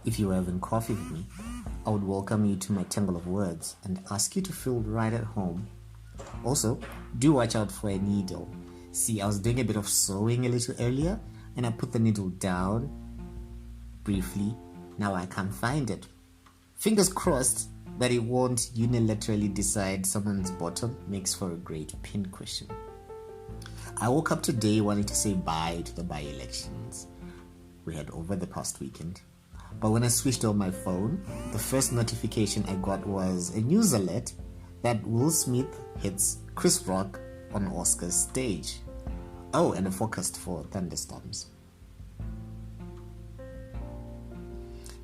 If you were having coffee with me, I would welcome you to my tangle of words and ask you to feel right at home. Also, do watch out for a needle. See, I was doing a bit of sewing a little earlier and I put the needle down briefly. Now I can't find it. Fingers crossed that it won't unilaterally decide someone's bottom makes for a great pin cushion. I woke up today wanting to say bye to the by-elections we had over the past weekend. But when I switched on my phone, the first notification I got was a news alert that Will Smith hits Chris Rock on Oscar's stage. Oh, and a forecast for thunderstorms.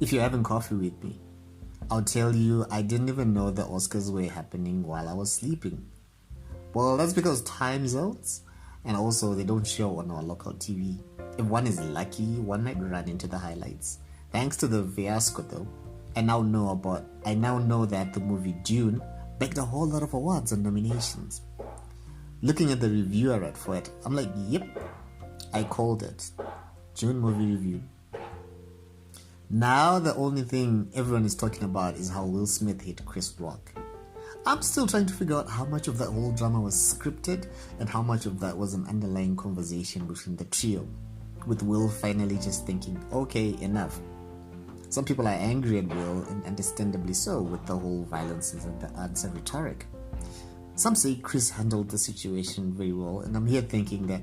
If you're having coffee with me, I'll tell you I didn't even know the Oscars were happening while I was sleeping. Well, that's because time zones, and also they don't show on our local TV. If one is lucky, one might run into the highlights. Thanks to the fiasco though, I now know that the movie Dune bagged a whole lot of awards and nominations. Looking at the review I read for it, I'm like, yep, I called it. Dune movie review. Now the only thing everyone is talking about is how Will Smith hit Chris Rock. I'm still trying to figure out how much of that whole drama was scripted and how much of that was an underlying conversation between the trio, with Will finally just thinking, okay, enough. Some people are angry at Will, and understandably so, with the whole violence and the answer rhetoric. Some say Chris handled the situation very well, and I'm here thinking that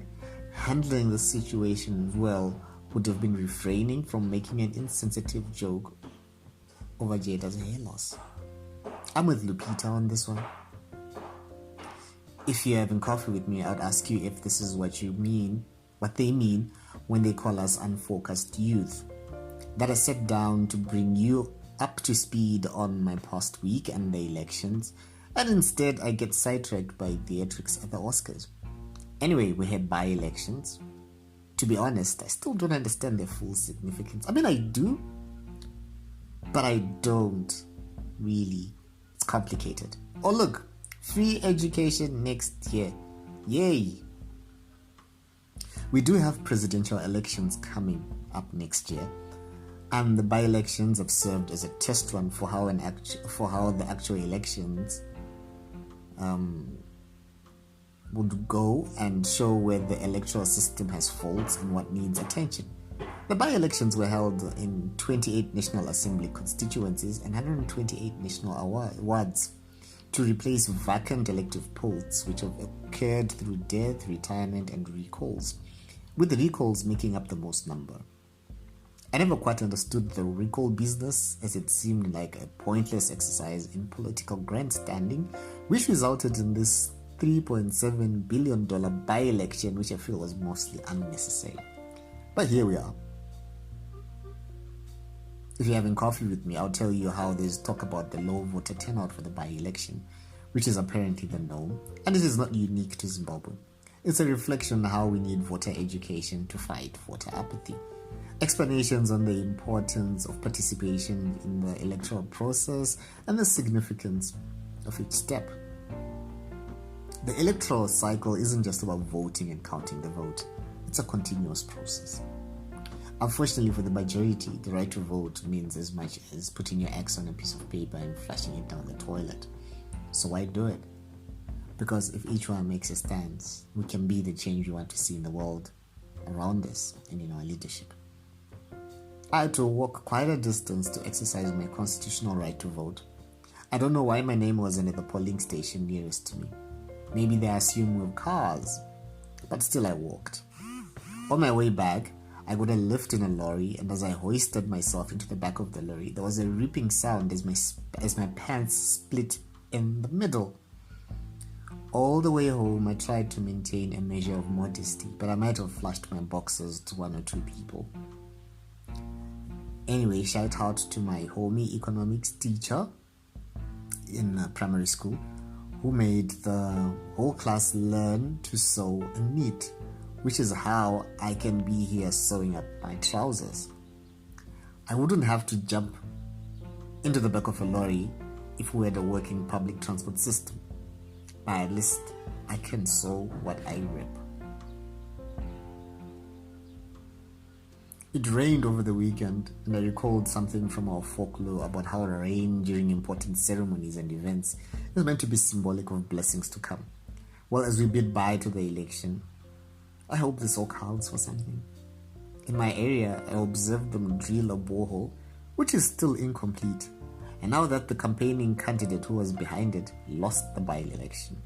handling the situation well would have been refraining from making an insensitive joke over Jada's hair loss. I'm with Lupita on this one. If you're having coffee with me, I would ask you if this is what they mean when they call us unfocused youth. That I sat down to bring you up to speed on my past week and the elections, and instead I get sidetracked by theatrics at the Oscars. Anyway, we had by-elections. To be honest, I still don't understand their full significance. I mean, I do, but I don't really. It's complicated. Oh look, free education next year. Yay! We do have presidential elections coming up next year, and the by-elections have served as a test run for how the actual elections would go and show where the electoral system has faults and what needs attention. The by-elections were held in 28 National Assembly constituencies and 128 national wards to replace vacant elective posts which have occurred through death, retirement and recalls, with the recalls making up the most number. I never quite understood the recall business, as it seemed like a pointless exercise in political grandstanding, which resulted in this $3.7 billion by-election, which I feel was mostly unnecessary. But here we are. If you're having coffee with me, I'll tell you how there's talk about the low voter turnout for the by-election, which is apparently the norm, and it is not unique to Zimbabwe. It's a reflection on how we need voter education to fight voter apathy. Explanations on the importance of participation in the electoral process and the significance of each step. The electoral cycle isn't just about voting and counting the vote. It's a continuous process. Unfortunately for the majority, the right to vote means as much as putting your X on a piece of paper and flushing it down the toilet. So why do it? Because if each one makes a stance, we can be the change we want to see in the world around us and in our leadership. I had to walk quite a distance to exercise my constitutional right to vote. I don't know why my name wasn't at the polling station nearest to me. Maybe they assume we have cars, but still I walked. On my way back, I got a lift in a lorry, and as I hoisted myself into the back of the lorry, there was a ripping sound as my pants split in the middle. All the way home, I tried to maintain a measure of modesty, but I might have flashed my boxers to one or two people. Anyway, shout out to my homie economics teacher in primary school, who made the whole class learn to sew and knit, which is how I can be here sewing up my trousers. I wouldn't have to jump into the back of a lorry if we had a working public transport system, but at least I can sew what I rip. It rained over the weekend, and I recalled something from our folklore about how rain during important ceremonies and events is meant to be symbolic of blessings to come. Well, as we bid bye to the election, I hope this all counts for something. In my area, I observed them drill a borehole, which is still incomplete, and now that the campaigning candidate who was behind it lost the by-election,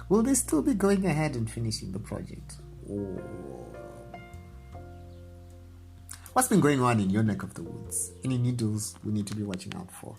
will they still be going ahead and finishing the project? Oh. What's been going on in your neck of the woods? Any needles we need to be watching out for?